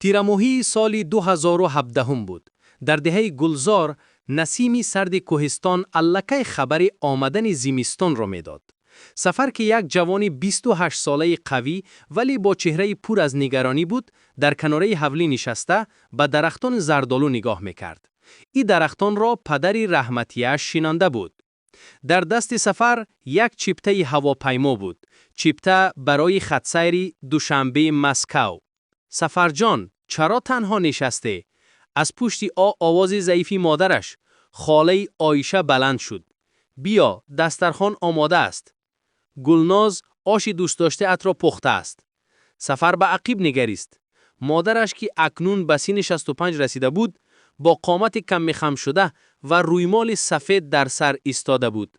تیرماهی سال 2017 بود. در دهه گلزار نسیمی سرد کوهستان الکی خبر آمدن زمستان را میداد. سفر که یک جوان 28 ساله قوی ولی با چهره پر از نگرانی بود، در کناره حولی نشسته به درختان زردالو نگاه میکرد. این درختان را پدری رحمتیش شنانده بود. در دست سفر یک چیپته هواپیما بود. چیپته برای خطسیری دوشنبه مسکو. سفر جان، چرا تنها نشسته؟ از پشت آواز ضعیفی مادرش، خاله عایشه بلند شد. بیا، دسترخوان آماده است. گلناز آش دوست داشته ات را پخته است. سفر به عقب نگریست. مادرش که اکنون به سن 65 رسیده بود، با قامت کم خم شده و رویمال سفید در سر ایستاده بود.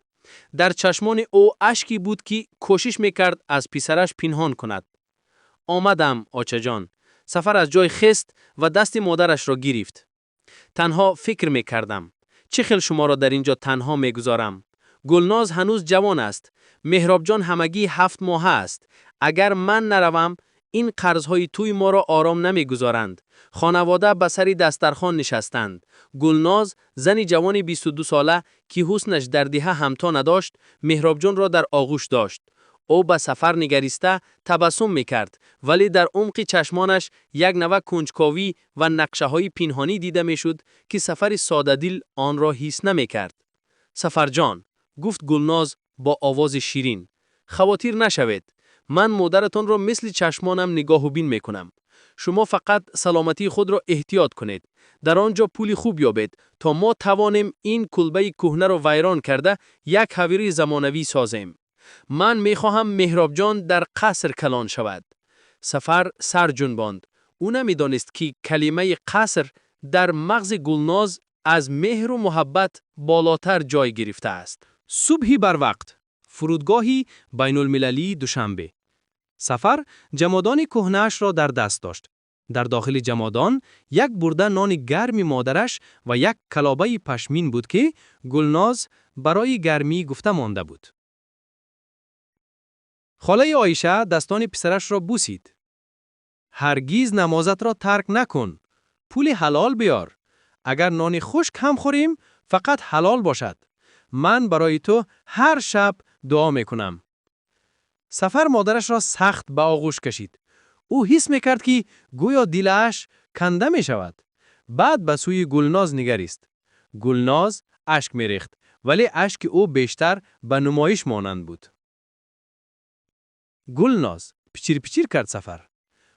در چشمان او اشکی بود که کوشش میکرد از پسرش پنهان کند. آمدم آچه جان. سفر از جای خست و دست مادرش را گرفت. تنها فکر میکردم. چه خیل شما را در اینجا تنها میگذارم؟ گلناز هنوز جوان است. مهراب جان همگی 7 ماه است. اگر من نروم، این قرضهای توی ما را آرام نمیگذارند. خانواده به سر دسترخوان نشستند. گلناز، زنی جوان 22 ساله که حسنش در دهه همتا نداشت، مهراب جان را در آغوش داشت. او به سفر نگریسته تبسم میکرد، ولی در عمق چشمانش یک نوع کنجکاوی و نقشه های پنهانی دیده میشد که سفر ساده دل آن را حس نمیکرد. سفر جان، گفت گلناز با آواز شیرین، خواطر نشوید. من مادرتان را مثل چشمانم نگاه و بین میکنم. شما فقط سلامتی خود را احتیاط کنید. در آنجا پول خوب یابید تا ما توانیم این کلبه کهنه را ویران کرده یک حویره زمانوی سازیم. من میخواهم مهراب جان در قصر کلان شود. سفر سر جنباند. او نمیدانست که کلمه قصر در مغز گلناز از مهر و محبت بالاتر جای گرفته است. صبحی بر وقت. فرودگاهی بین المللی دوشنبه. سفر جمادان کهنه‌اش را در دست داشت. در داخل جمادان یک برده نان گرم مادرش و یک کلابه پشمین بود که گلناز برای گرمی گفته مانده بود. خاله عایشه دستان پسرش را بوسید. هرگیز نمازت را ترک نکن. پول حلال بیار. اگر نان خشک هم خوریم فقط حلال باشد. من برای تو هر شب دعا میکنم. سفر مادرش را سخت به آغوش کشید. او حس میکرد که گویا دلش کنده می شود. بعد به سوی گلناز نگریست. گلناز اشک میریخت، ولی اشک او بیشتر به نمایش مانند بود. گلناز پچیر پچیر کرد سفر.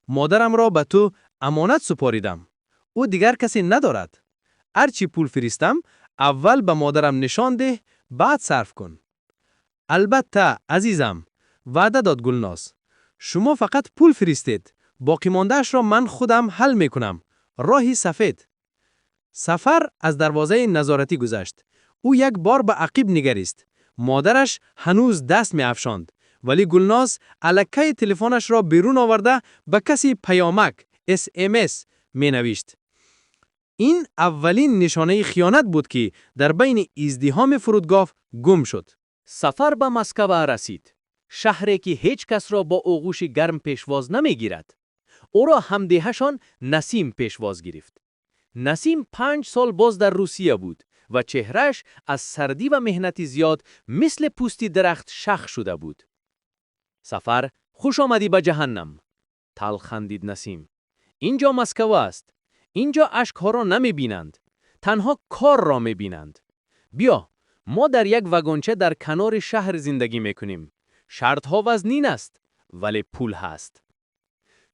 مادرم را به تو امانت سپاریدم. او دیگر کسی ندارد. هرچی پول فرستم اول به مادرم نشان ده، بعد صرف کن. البته عزیزم، وعده داد گلناز. شما فقط پول فرستید. باقی مانده‌اش را من خودم حل میکنم. راهی سفید. سفر از دروازه نظارتی گذشت. او یک بار به عقب نگریست. مادرش هنوز دست می افشاند، ولی گلناز الکی تلفنش را بیرون آورده به کسی پیامک SMS می نوشت. این اولین نشانه خیانت بود که در بین ازدحام فرودگاه گم شد. سفر به مسکو رسید. شهری که هیچ کس را با آغوش گرم پیشواز نمی گیرد. او را همدیهشان نسیم پیشواز گرفت. نسیم 5 سال باز در روسیه بود و چهرش از سردی و مهنت زیاد مثل پوستی درخت شخ شده بود. سفر خوش آمدی به جهنم. تلخ خندید نسیم. اینجا مسکو است. اینجا اشک‌ها را نمی بینند. تنها کار را می بینند. بیا، ما در یک واگنچه در کنار شهر زندگی می کنیم. شرط‌ها وزنین است، ولی پول هست.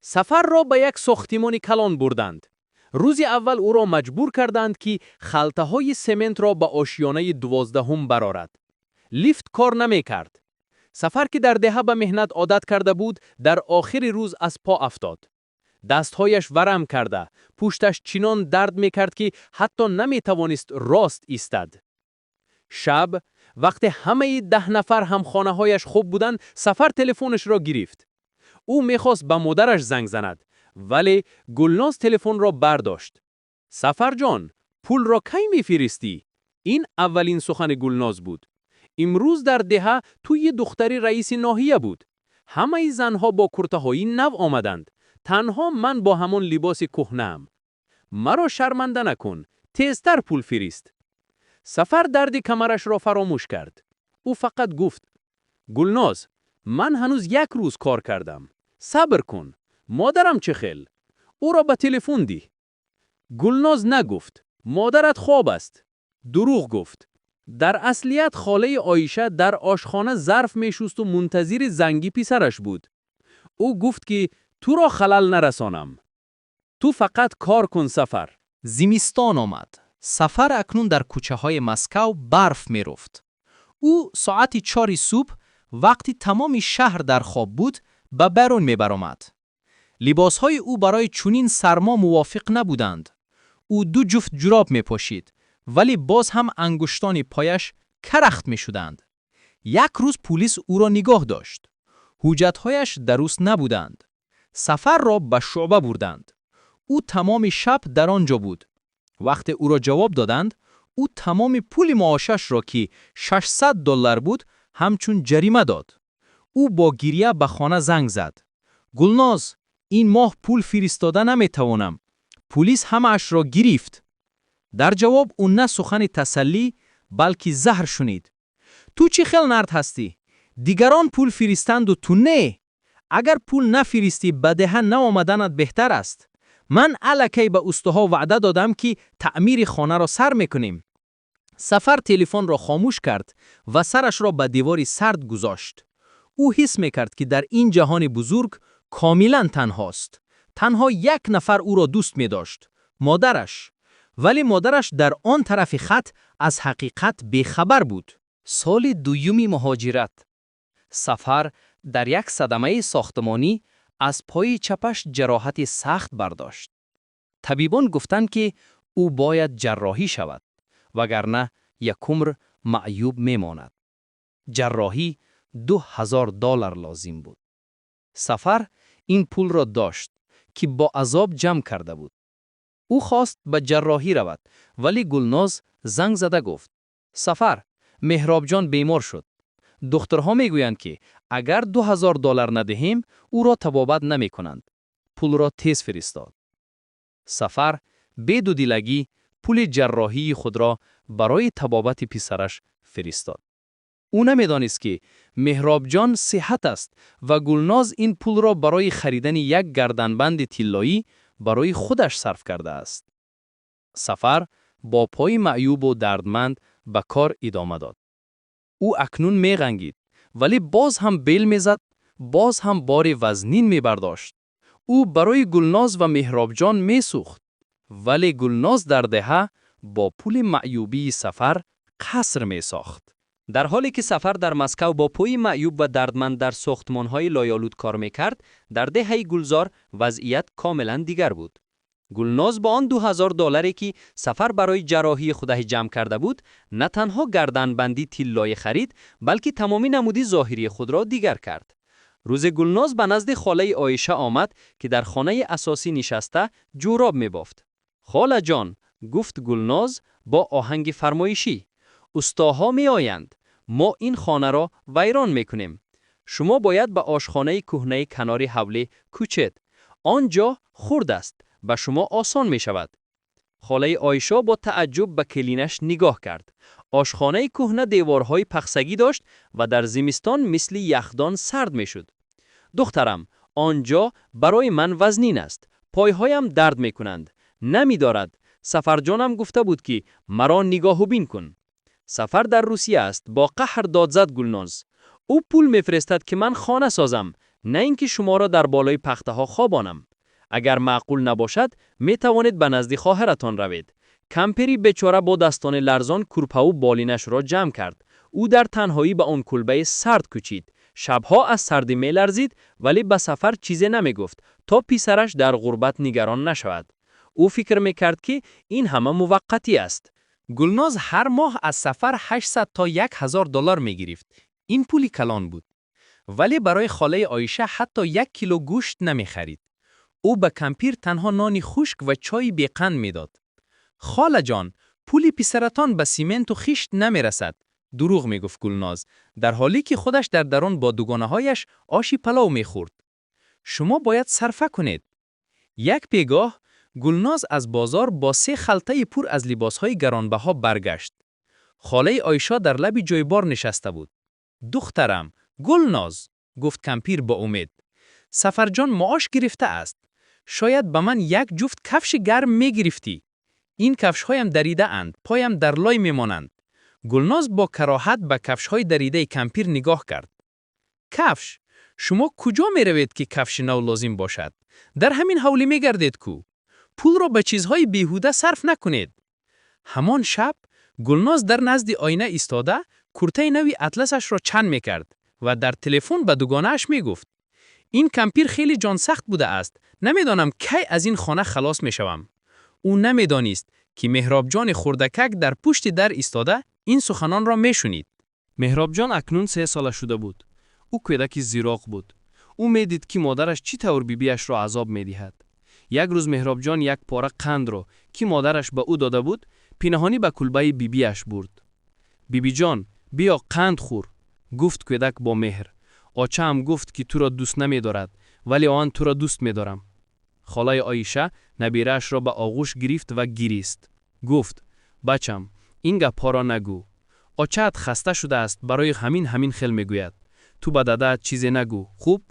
سفر را به یک ساختمان کلان بردند. روز اول او را مجبور کردند که خلطه‌های سمنت را به آشیانه 12 برآورد. لیفت کار نمی کرد. سفر که در دهه به مهنت عادت کرده بود، در آخر روز از پا افتاد. دستهایش ورم کرده، پشتش چنان درد می کرد که حتی نمی توانست راست ایستد. شب، وقت همه 10 نفر همخانه‌هایش خوب بودند، سفر تلفنش را گرفت. او میخواست به مادرش زنگ زند، ولی گلناز تلفن را برداشت. سفر جان، پول را کی میفرستی؟ این اولین سخن گلناز بود. امروز در دهه توی دختری رئیس ناحیه بود. همه زنها با کرته‌های نو آمدند. تنها من با همون لباس کهنه‌ام. مرا شرمنده نکن. تیزتر پول فریست. سفر درد کمرش را فراموش کرد. او فقط گفت: گلناز، من هنوز 1 روز کار کردم. صبر کن. مادرم چه خیل؟ او را به تلفن دی. گلناز نگفت. مادرت خواب است. دروغ گفت. در اصلیت خاله عایشه در آشخانه ظرف میشست و منتظر زنگی پسرش بود. او گفت که تو را خلل نرسانم. تو فقط کار کن سفر. زمستان آمد. سفر اکنون در کوچه های مسکو برف می رفت. او ساعت 4 صبح وقتی تمام شهر در خواب بود به بیرون می برآمد. لباس های او برای چنین سرما موافق نبودند. او 2 جفت جوراب می پوشید ولی باز هم انگشتان پایش کرخت می شدند. 1 روز پلیس او را نگاه داشت. حجت‌هایش درست نبودند. سفر را به شعبه بردند. او تمام شب در آنجا بود. وقتی او را جواب دادند، او تمام پول معاشش را که $600 بود همچون جریمه داد. او با گریه به خانه زنگ زد. گلناز، این ماه پول فرستاده نمیتوانم. پلیس همه‌اش را گرفت. در جواب او نه سخن تسلی بلکه زهر شنید. تو چی خیل نرد هستی؟ دیگران پول فرستند و تو نه. اگر پول نفرستی به دهه نیامدنت بهتر است. من الکی به استوها وعده دادم که تعمیر خانه را سر میکنیم. سفر تلفن را خاموش کرد و سرش را به دیواری سرد گذاشت. او حس میکرد که در این جهان بزرگ کاملا تنهاست. تنها 1 نفر او را دوست می داشت. مادرش. ولی مادرش در آن طرف خط از حقیقت بیخبر بود. سال 2 مهاجرت. سفر در یک صدمه ساختمانی از پای چپش جراحت سخت برداشت. طبیبان گفتند که او باید جراحی شود وگرنه 1 عمر معیوب میماند. جراحی $2000 لازم بود. سفر این پول را داشت که با عذاب جمع کرده بود. او خواست به جراحی رود ولی گلناز زنگ زده گفت: سفر، مهراب جان بیمار شد. دکترها میگویند که اگر $2000 ندهیم او را طبابت نمی کنند. پول را تیز فرستاد. سفر بی دودلگی پول جراحی خود را برای طبابت پسرش فرستاد. او نمیدانست که مهراب جان صحت است و گلناز این پول را برای خریدن 1 گردنبند طلایی برای خودش صرف کرده است. سفر با پای معیوب و دردمند به کار ادامه داد. او اکنون میغنگید ولی باز هم بیل میزد، باز هم بار وزنین میبرداشت. او برای گلناز و مهراب جان میسوخت ولی گلناز در دهه با پول معیوبی سفر قصر میساخت. در حالی که سفر در مسکو با پای معیوب و دردمند در ساختمان‌های لایالود کار میکرد، در دهه گلزار وضعیت کاملا دیگر بود. گلناز با آن $2000 که سفر برای جراحی خودش جمع کرده بود، نه تنها گردنبندی طلایی خرید، بلکه تمامی نمودی ظاهری خود را دیگر کرد. روز گلناز به نزد خاله عایشه آمد که در خانه اساسی نشسته جوراب میبافت. خاله جان، گفت گلناز با آهنگ فرمایشی، استاها می آیند. ما این خانه را ویران میکنیم. شما باید به آشخانه کهنه کنار حوله کوچید. آنجا خرد است. به شما آسان می شود. خاله عایشه با تعجب به کلینش نگاه کرد. آشخانه کهنه دیوارهای پخسگی داشت و در زمستان مثل یخدان سرد می شد. دخترم، آنجا برای من وزنین است. پایهایم درد می کنند. نمی دارد. سفر جانم گفته بود که مرا نگاه و بین کن. سفر در روسیه است. با قهر داد زد گلناز. او پول میفرستد که من خانه سازم، نه اینکه شما را در بالای پخته ها خوابانم. اگر معقول نباشد می توانید به نزد خواهرتان روید. کمپری بیچاره با دستان لرزان کرپه و بالینش را جمع کرد. او در تنهایی به آن کلبه سرد کوچید. شبها از سردی می لرزید ولی به سفر چیزی نمی گفت تا پسرش در غربت نگران نشود. او فکر می کرد که این همه موقتی است. گلناز هر ماه از سفر 800 تا $1000 می گرفت. این پولی کلان بود. ولی برای خاله عایشه حتی 1 کیلو گوشت نمی خرید. او به کمپیر تنها نانی خشک و چای بیقند می داد. خاله جان، پولی پسرتان به سیمنت و خشت نمی رسد. دروغ می گفت گلناز، در حالی که خودش در درون با دوگانه هایش آشی پلاو می خورد. شما باید صرفه کنید. یک پیگاه گلناز از بازار با 3 خلطه پر از لباسهای گرانبها برگشت. خاله آیشا در لب جویبار نشسته بود. دخترم، گلناز، گفت کمپیر با امید. سفرجان معاش گرفته است. شاید به من یک جفت کفش گرم می گرفتی. این کفش هایم دریده اند، پایم در لای می مانند. گلناز با کراهت به کفش های دریده کمپیر نگاه کرد. کفش؟ شما کجا می روید که کفش نو لازم باشد؟ در همین حولی می گردید کو. پول را به چیزهای بیهوده صرف نکنید. همان شب گلناز در نزد آینه ایستاده کرته نوی اطلسش را چند می کرد و در تلفن به دوگانه‌اش می گفت: این کمپیر خیلی جان سخت بوده است. نمیدانم کی از این خانه خلاص می شوم. او نمیدانست که مهراب جان خردکک در پشت در ایستاده این سخنان را می شنید. مهراب جان اکنون 3 ساله شده بود. او کودکی زیرک بود. او میدید که مادرش چی طور بیبیش را عذاب میدهد. یک روز مهراب جان یک پاره قند را که مادرش به او داده بود پنهانی به کلبه بیبیش برد. بیبی جان بیا قند خور، گفت کودک با مهر. آچه هم گفت که تو را دوست نمی دارد ولی آن تو را دوست می دارم. خاله آیشه نبیرش را به آغوش گرفت و گریست. گفت: بچم این گپ‌ها را نگو. آچه‌ات خسته شده است برای همین خیل میگوید. تو به داده‌ات چیزی نگو. خوب؟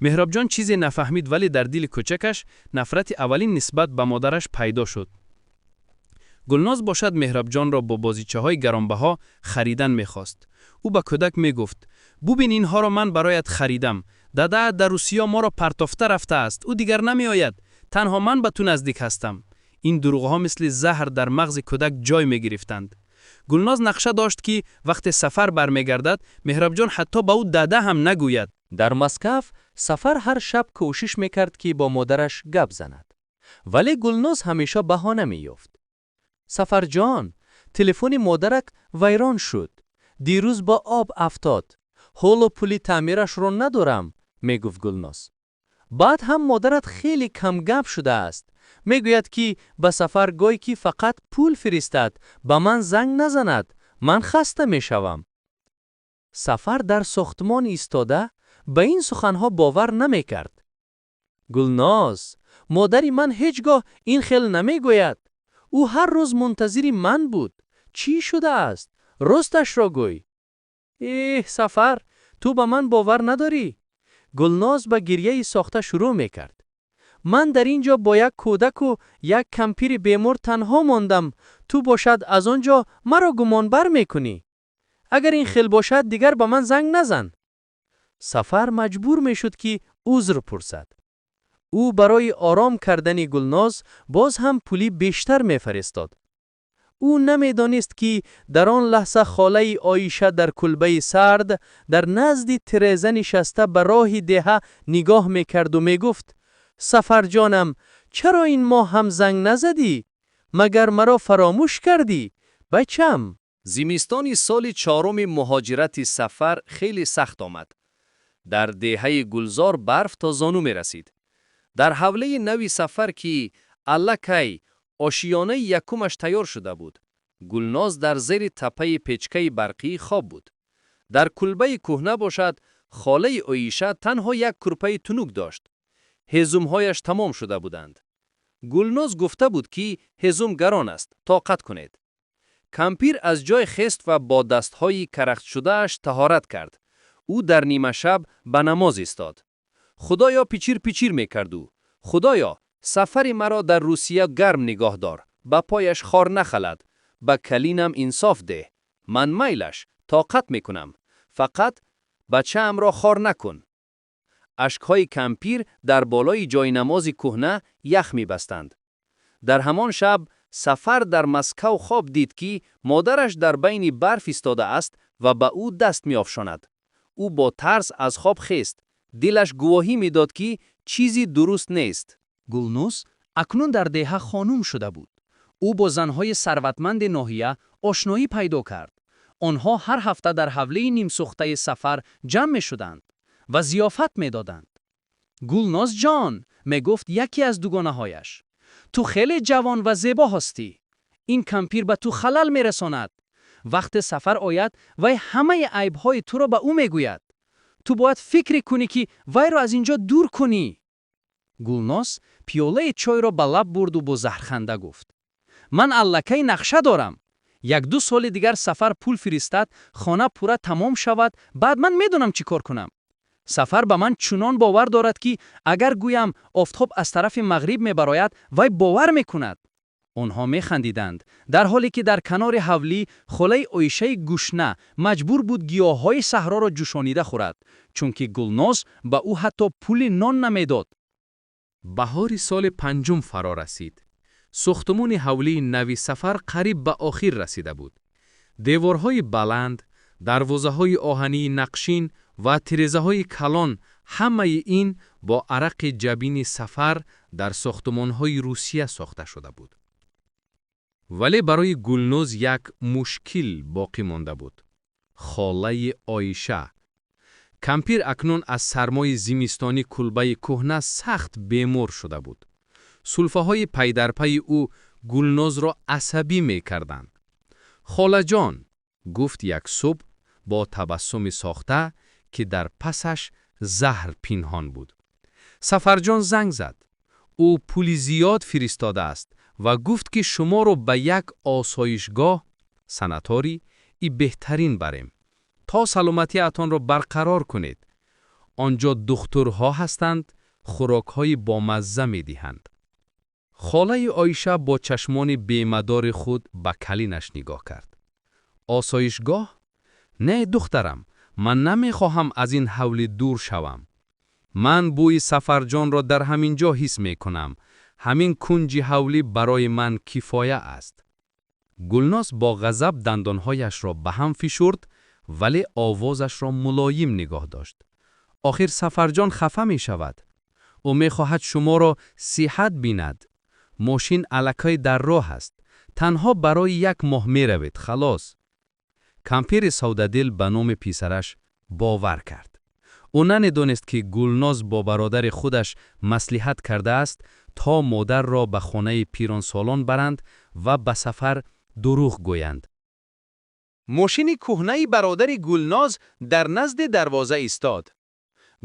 مهراب جان چیزی نفهمید ولی در دل کوچکش نفرت اولین نسبت به مادرش پیدا شد. گلناز باشد مهراب جان را با بازیچه‌های گرانبها خریدن می‌خواست. او به کودک میگفت: ببین اینها را من برایت خریدم. دادا در روسیه ما را پرتافته رفته است. او دیگر نمیآید. تنها من به تو نزدیک هستم. این دروغ‌ها مثل زهر در مغز کودک جای می‌گرفتند. گلناز نقشه داشت که وقت سفر برمیگردد مهراب جان حتی به او دادا هم نگوید. در مسکو سفر هر شب کوشش میکرد که با مادرش گپ زند. ولی گلناز همیشه بهانه می‌یافت. سفر جان، تلفن مادرک ویران شد. دیروز با آب افتاد. حالا پولی تعمیرش رو ندارم، میگفت گلناز. بعد هم مادرت خیلی کم گپ شده است. میگوید که به سفر گوی که فقط پول فرستد، به من زنگ نزند. من خسته میشوم. سفر در ساختمان ایستاده به این سخنها باور نمیکرد. گلناز، مادری من هیچگاه این خیل نمیگوید. او هر روز منتظر من بود. چی شده است؟ راستش را گوی. سفر، تو به من باور نداری؟ گلناز به گریه ساخته شروع میکرد. من در اینجا با یک کودک و یک کمپیر بیمار تنها ماندم. تو باشد از آنجا مرا گمانبر میکنی. اگر این خیل باشد دیگر به من زنگ نزن. سفر مجبور میشد که عذر پرسد. او برای آرام کردن گلناز باز هم پولی بیشتر میفرستاد. او نمیدانست که در آن لحظه خاله آیشه در کلبه سرد در نزد تریزه نشسته به راه ده نگاه میکرد و میگفت: سفر جانم، چرا این ماه هم زنگ نزدی؟ مگر مرا فراموش کردی؟ بچم. زمستان سال 4 مهاجرت سفر خیلی سخت آمد. در دهه گلزار برف تا زانو می رسید. در حوله نوی سفر که الکی آشیانه یکمش تیار شده بود، گلناز در زیر تپه پیچکه برقی خواب بود. در کلبه کهنه باشد خاله آیشه تنها یک کرپه تنوک داشت. هزومهایش تمام شده بودند. گلناز گفته بود که هزوم گران است، طاقت کنید. کمپیر از جای خست و با دستهای کرخت شدهش طهارت کرد. او در نیمه شب به نماز ایستاد. خدایا پیچیر میکرد او. خدایا سفر مرا در روسیه گرم نگاه دار. با پایش خار نخلد. با کلینم انصاف ده. من میلش طاقت میکنم. فقط بچه‌ام را خار نکن. اشکهای کمپیر در بالای جای نماز کهنه یخ میبستند. در همان شب سفر در مسکو خواب دید که مادرش در بین برف ایستاده است و به او دست میافشاند. او با ترس از خواب خیست. دلش گواهی میداد که چیزی درست نیست. گلناز اکنون در ده خانم شده بود. او با زنهای ثروتمند ناحیه آشنایی پیدا کرد. آنها هر هفته در حوله نیم سوخته سفر جمع می شدند و ضیافت می دادند. گلناز جان، می گفت یکی از دوگانه هایش، تو خیلی جوان و زیبا هستی. این کمپیر به تو خلل می رساند. وقت سفر آید وی همه عیبهای تو را به او می گوید. تو باید فکر کنی که وی را از اینجا دور کنی. گلناز پیاله چای را به لب برد و با زهرخنده گفت: من الکی نقشه دارم. 1-2 سال دیگر سفر پول فرستد، خانه پورا تمام شود، بعد من میدونم چی کار کنم. سفر به من چنان باور دارد که اگر گویم آفتاب از طرف مغرب میبراید، وای باور میکند. آنها میخندیدند، در حالی که در کنار حولی خاله عایشه گشنه مجبور بود گیاهای صحرا را جوشانیده خورد، چون که گلناز به او حتی پول نان نمیداد. بهار سال 5 فرا رسید. ساختمان حولی نوی سفر قریب به آخر رسیده بود. دیوارهای بلند، دروازه‌های آهنی نقشین و تیره‌های کلان، همه این با عرق جبین سفر در ساختمان‌های روسیه ساخته شده بود. ولی برای گلناز یک مشکل باقی مانده بود. خاله عایشه. کمپیر اکنون از سرمای زمستانی کلبه کهنه سخت بیمار شده بود. سلفه‌های پی در پی او گلناز را عصبی می کردند. خاله جان، گفت یک صبح با تبسم ساخته که در پسش زهر پنهان بود. سفرجان زنگ زد. او پول زیاد فرستاده است و گفت که شما را به یک آسایشگاه سناتاری بهترین بریم تا سلامتی اتان را برقرار کنید. آنجا دکترها هستند، خوراک‌های بامزه می‌دهند. خاله عایشه با چشمان بیمدار خود به کلینش نگاه کرد. آسایشگاه؟ نه دخترم، من نمیخواهم از این حولی دور شوم. من بوی سفرجان را در همین جا حس میکنم. همین کنج حولی برای من کفایه است. گلناز با غضب دندانهایش را به هم فشرد، ولی آوازش را ملایم نگاه داشت. آخر سفرجان خفه می شود. او می خواهد شما را صحت بیند. ماشین الکی در راه است. تنها برای 1 ماه می روید. خلاص. کمپیر سودادل به نام پیسرش باور کرد. او ندانست که گلناز با برادر خودش مصلحت کرده است تا مادر را به خانه پیران سالان برند و به سفر دروغ گویند. ماشین کهنه برادر گلناز در نزد دروازه ایستاد.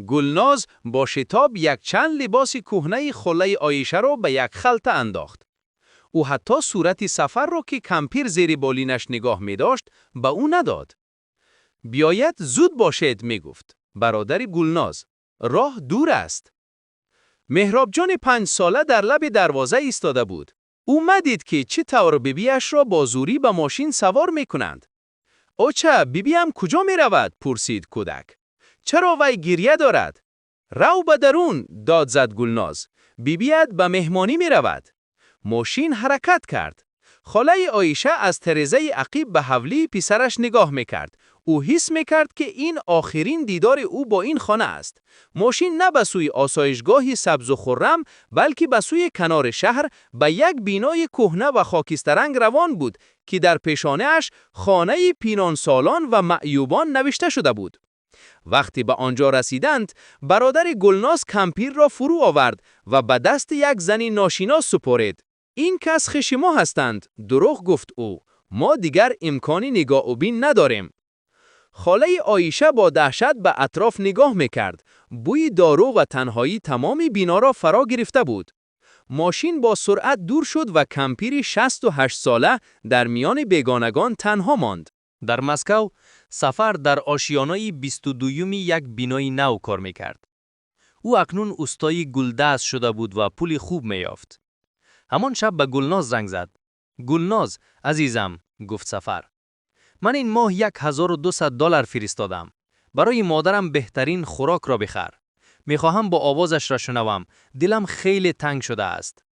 گلناز با شتاب یک چند لباس کهنه خاله عایشه را به یک خلطه انداخت. او حتی صورت سفر را که کمپیر زیر بالینش نگاه می داشت به او نداد. بیاید زود باشد می گفت. برادر گلناز، راه دور است. مهراب جان 5 ساله در لب دروازه ایستاده بود. او مدید که چه طور بیبیش را با زوری به ماشین سوار می کنند. اوچه بیبیم کجا می رود؟ پرسید کودک. چرا وی گریه دارد؟ رو به درون، داد زد گلناز. بیبیت به مهمانی می رود. ماشین حرکت کرد. خاله عایشه از ترزه عقیب به حولی پسرش نگاه می کرد. او حس می کرد که این آخرین دیدار او با این خانه است. ماشین نه به سوی آسایشگاه سبز و خرم، بلکه به سوی کنار شهر به یک بینای کهنه و خاکسترنگ روان بود که در پیشانه اش خانه پیران سالان و معیوبان نوشته شده بود. وقتی به آنجا رسیدند، برادر گلناز کمپیر را فرو آورد و به دست یک زن ناشناس سپرد. این کس خویش ما هستند، دروغ گفت او. ما دیگر امکانی نگاه و بین نداریم. خاله عایشه با دهشت به اطراف نگاه میکرد. بوی دارو و تنهایی تمام بینا را فرا گرفته بود. ماشین با سرعت دور شد و کمپیر 68 ساله در میان بیگانگان تنها ماند. در مسکو سفر در آشیانه 22 یک بینای نو کار میکرد. او اکنون استای گلدست شده بود و پول خوب میافت. همان شب به گلناز زنگ زد. گلناز عزیزم، گفت سفر. من این ماه $1200 فرستادم. برای مادرم بهترین خوراک را بخر. میخواهم با آوازش را شنوم. دلم خیلی تنگ شده است.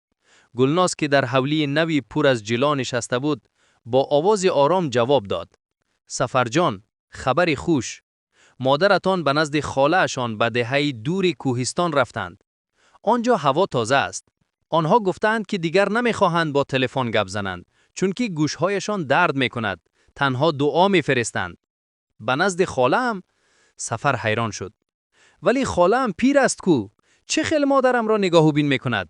گلناز که در حولی نوی پر از جلا نشسته بود، با آواز آرام جواب داد. سفر جان، خبری خوش. مادرتان به نزد خاله اشان به دهه دور کوهستان رفتند. آنجا هوا تازه است. آنها گفتند که دیگر نمیخواهند با تلفن گپ زنند، چون که گوشهایشان درد میکند. تنها دعا میفرستند. به نزد خاله ام؟ سفر حیران شد. ولی خاله ام پیر است کو؟ چه خیل مادرم را نگاه و بین میکند؟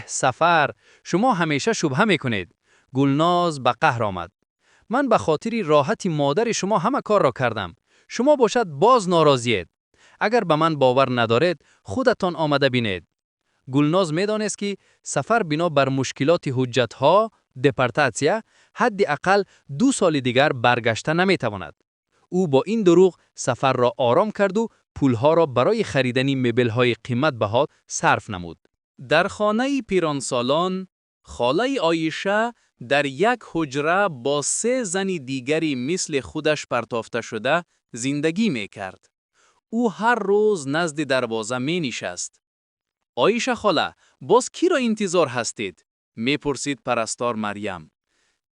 سفر، شما همیشه شبهه میکنید. گلناز به قهر آمد. من به خاطر راحت مادر شما همه کار را کردم. شما باشد باز ناراضیید. اگر به من باور ندارید، خودتان آمده بینید. گلناز می‌دانست که سفر بنا بر مشکلات حجت‌ها، دپارتاسیا، حداقل 2 سال دیگر برگشته نمی‌تواند. او با این دروغ سفر را آرام کرد و پولها را برای خریدن مبل‌های قیمت بها صرف نمود. در خانه پیرانسالان، خاله آیشه در یک حجره با 3 زن دیگری مثل خودش پرتافته شده زندگی می کرد. او هر روز نزد دروازه می نشست. آیشه خاله، باز کی را انتظار هستید؟ می پرسید پرستار مریم.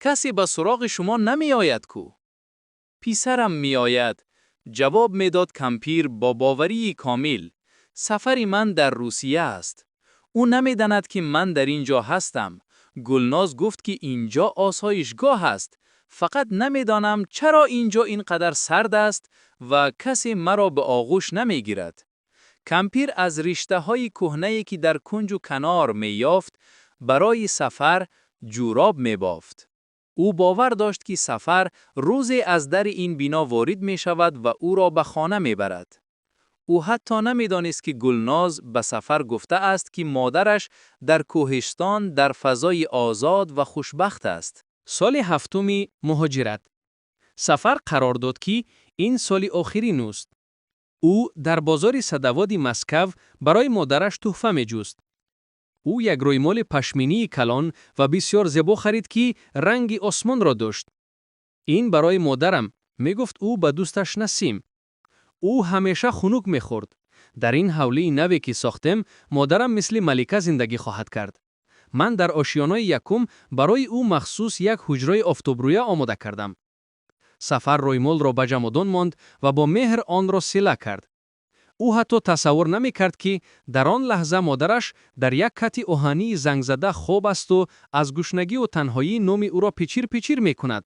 کسی به سراغ شما نمی آید کو؟ پیسرم می آید. جواب می داد کمپیر با باوری کامل. سفر من در روسیه است. او نمی داند که من در اینجا هستم. گلناز گفت که اینجا آسایشگاه است. فقط نمی دانم چرا اینجا اینقدر سرد است و کسی مرا به آغوش نمی گیرد. کمپیر از رشته های کهنه‌ای که در کنج و کنار می یافت برای سفر جوراب می بافت. او باور داشت که سفر روزی از در این بنا وارد می شود و او را به خانه می برد. او حتی نمی دانست که گلناز به سفر گفته است که مادرش در کوهستان در فضای آزاد و خوشبخت است. سال 7 مهاجرت. سفر قرار داد که این سال آخرین است. او در بازار صدواد مسکو برای مادرش تحفه می جست. او یک رویمال پشمینی کلان و بسیار زیبا خرید که رنگ آسمان را داشت. این برای مادرم، می گفت او به دوستش نسیم. او همیشه خنک می خورد. در این حوله نوی که ساختم، مادرم مثل ملکه زندگی خواهد کرد. من در آشیانه یکم برای او مخصوص یک حجره آفتابرویه آماده کردم. سفر رویمال را به جمادان ماند و با مهر آن را سیله کرد. او حتی تصور نمی کرد که در آن لحظه مادرش در یک کت آهنی زنگ زده خواب است و از گشنگی و تنهایی نام او را پیچیر پیچیر می کند.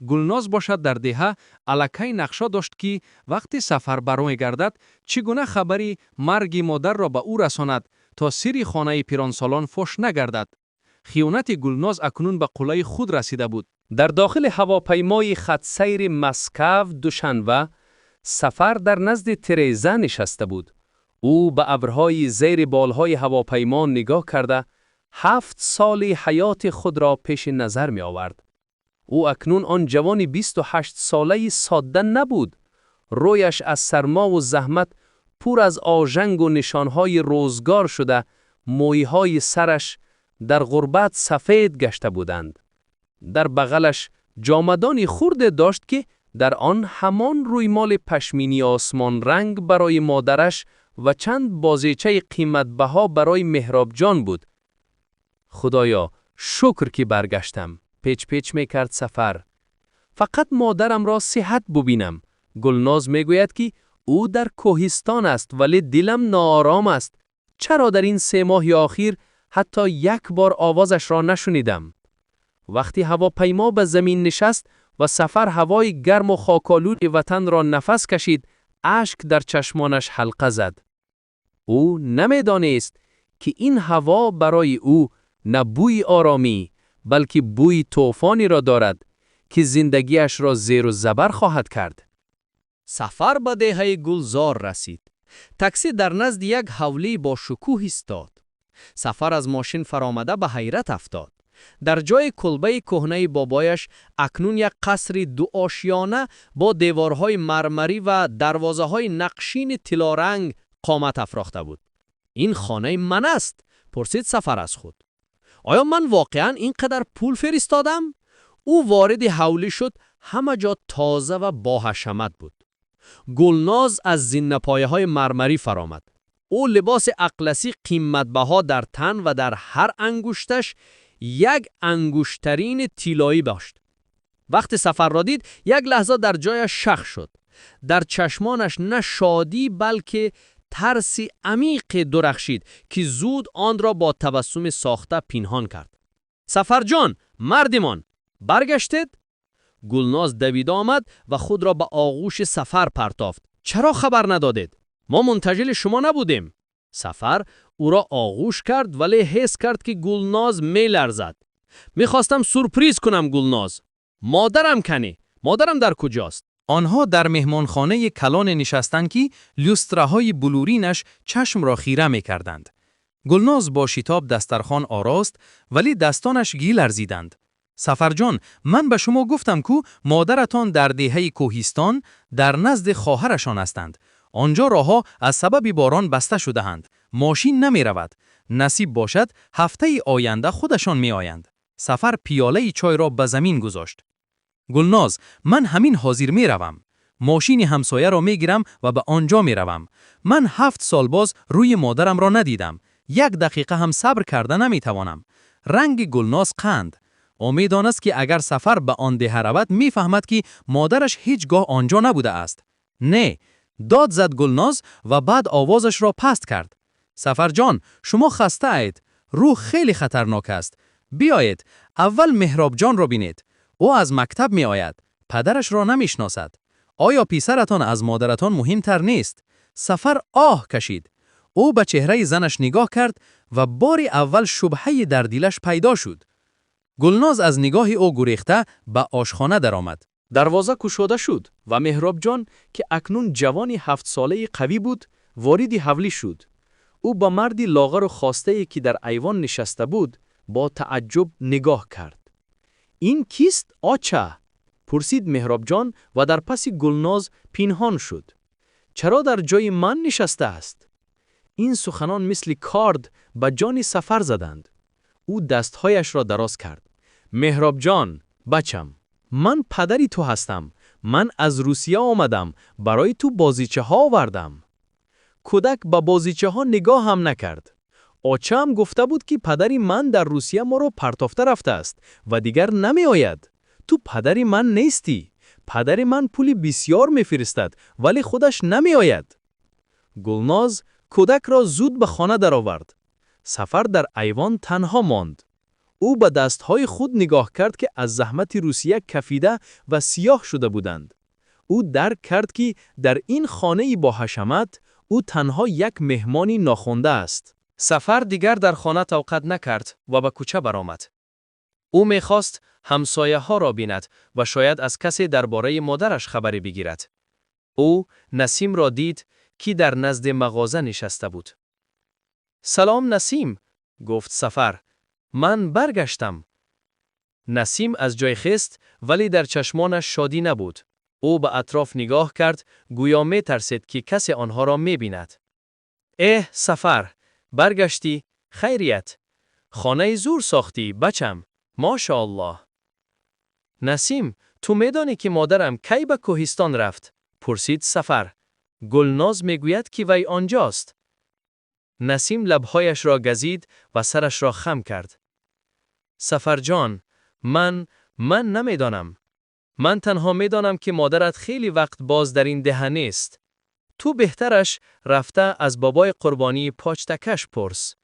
گلناز باشد در دهه الکی نقشه داشت که وقتی سفر برای گردد چگونه خبری مرگ مادر را به او رساند تا سری خانه پیرانسالان فاش نگردد. خیانت گلناز اکنون به قله خود رسیده بود. در داخل هواپیمای خط سیر مسکو دوشنبه سفر در نزد تریزا نشسته بود. او به ابرهای زیر بالهای هواپیما نگاه کرده 7 سال حیات خود را پیش نظر می آورد. او اکنون آن جوان 28 ساله ساده نبود. رویش از سرما و زحمت پر از آژنگ و نشانهای روزگار شده، مویهای سرش در غربت سفید گشته بودند. در بغلش جامدانی خورده داشت که در آن همان رویمال پشمینی آسمان رنگ برای مادرش و چند بازیچه قیمت بها برای مهراب جان بود. خدایا شکر که برگشتم. پیچ پیچ می کرد سفر. فقط مادرم را صحت ببینم. گلناز می گوید که او در کوهستان است ولی دلم ناآرام است. چرا در این 3 ماه اخیر حتی یک بار آوازش را نشنیدم؟ وقتی هواپیما به زمین نشست و سفر هوای گرم و خاکالود وطن را نفس کشید، اشک در چشمانش حلقه زد. او نمی‌دانست که این هوا برای او نه بوی آرامی بلکه بوی طوفانی را دارد که زندگیش را زیر و زبر خواهد کرد. سفر به دهه گلزار رسید. تاکسی در نزد یک حوله با شکوه ایستاد. سفر از ماشین فرآمده به حیرت افتاد. در جای کلبه کهنه بابایش اکنون یک قصر 2 آشیانه با دیوارهای مرمری و دروازه‌های نقشین طلارنگ قامت افراخته بود. این خانه من است، پرسید سفر از خود. آیا من واقعاً اینقدر پول فرستادم؟ او وارد حوله شد، همه جا تازه و با حشمت بود. گلناز از زینه‌پایه‌های مرمری فرآمد. او لباس اقلسی قیمت بها در تن و در هر انگشتش یک انگشترین طلایی داشت. وقتی سفر را دید، یک لحظه در جایش شخ شد. در چشمانش نه شادی بلکه ترسی عمیق درخشید که زود آن را با تبسم ساخته پنهان کرد. سفر جان، مردمان، برگشتید؟ گلناز دویده آمد و خود را به آغوش سفر پرتافت. چرا خبر ندادید؟ ما منتظر شما نبودیم. سفر او را آغوش کرد ولی حس کرد که گلناز میلرزد. میخواستم سورپریز کنم گلناز. مادرم کنی؟ مادرم در کجاست؟ آنها در مهمانخانه کلان نشستند که لوستراهای بلورینش چشم را خیره می کردند. گلناز با شتاب دسترخوان آراست ولی دستانش گی لرزیدند. سفر جان، من به شما گفتم کو مادرتان در دهه کوهستان در نزد خواهرشان هستند. آنجا راهها از سبب باران بسته شده‌اند. ماشین نمی رود. نصیب باشد هفته آینده خودشان می آیند. سفر پیاله چای را به زمین گذاشت. گلناز، من همین حاضر می روم. ماشین همسایه را می گیرم و به آنجا می روم. من 7 سال باز روی مادرم را ندیدم. 1 دقیقه هم صبر کرده نمی توانم. رنگ گلناز قند. امید آن است که اگر سفر به آن ده رود می فهمد که مادرش هیچگاه آنجا نبوده است. نه، داد زد گلناز و بعد آوازش را پست کرد. سفر جان، شما خسته اید. روح خیلی خطرناک است. بیایید، اول مهراب جان را بینید. او از مکتب می آید. پدرش را نمی شناسد. آیا پسرتان از مادرتان مهمتر نیست؟ سفر آه کشید. او به چهره زنش نگاه کرد و بار اول شبهه در دلش پیدا شد. گلناز از نگاه او گریخته به آشخانه درآمد. دروازه گشوده شد و مهراب جان که اکنون جوانی 7 ساله قوی بود وارد حولی شد. او با مردی لاغر و خاسته که در ایوان نشسته بود با تعجب نگاه کرد. این کیست آچه؟ پرسید مهراب جان و در پس گلناز پنهان شد. چرا در جای من نشسته است؟ این سخنان مثل کارد به جان سفر زدند. او دستهایش را دراز کرد. مهراب جان، بچم، من پدری تو هستم. من از روسیه آمدم. برای تو بازیچه ها آوردم. کودک به بازیچه ها نگاه هم نکرد. آچه هم گفته بود که پدری من در روسیه ما رو پرتافته رفته است و دیگر نمی آید. تو پدری من نیستی. پدری من پولی بسیار میفرستد ولی خودش نمی آید. گلناز کودک را زود به خانه درآورد. سفر در ایوان تنها ماند. او به دستهای خود نگاه کرد که از زحمت روسیه کفیده و سیاه شده بودند. او درک کرد که در این خانه با حشمت او تنها یک مهمانی ناخوانده است. سفر دیگر در خانه توقف نکرد و به کوچه برآمد. او می‌خواست همسایه ها را بیند و شاید از کسی درباره مادرش خبری بگیرد. او نسیم را دید که در نزد مغازه نشسته بود. سلام نسیم، گفت سفر. من برگشتم. نسیم از جای خست ولی در چشمانش شادی نبود. او به اطراف نگاه کرد گویا می ترسید که کسی آنها را می بیند. سفر، برگشتی؟ خیریت. خانه زور ساختی بچم. ماشاءالله. نسیم، تو میدانی که مادرم کی به کوهستان رفت؟ پرسید سفر. گلناز میگوید که وی آنجاست. نسیم لبهایش را گزید و سرش را خم کرد. سفر جان، من نمیدانم. من تنها میدانم که مادرت خیلی وقت باز در این دهه نیست. تو بهترش رفته از بابای قربانی پاچتکش پرس.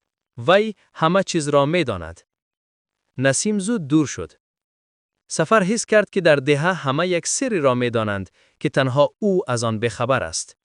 وی همه چیز را میداند. نسیم زود دور شد. سفر حس کرد که در دهه همه یک سری را میدانند که تنها او از آن بخبر است.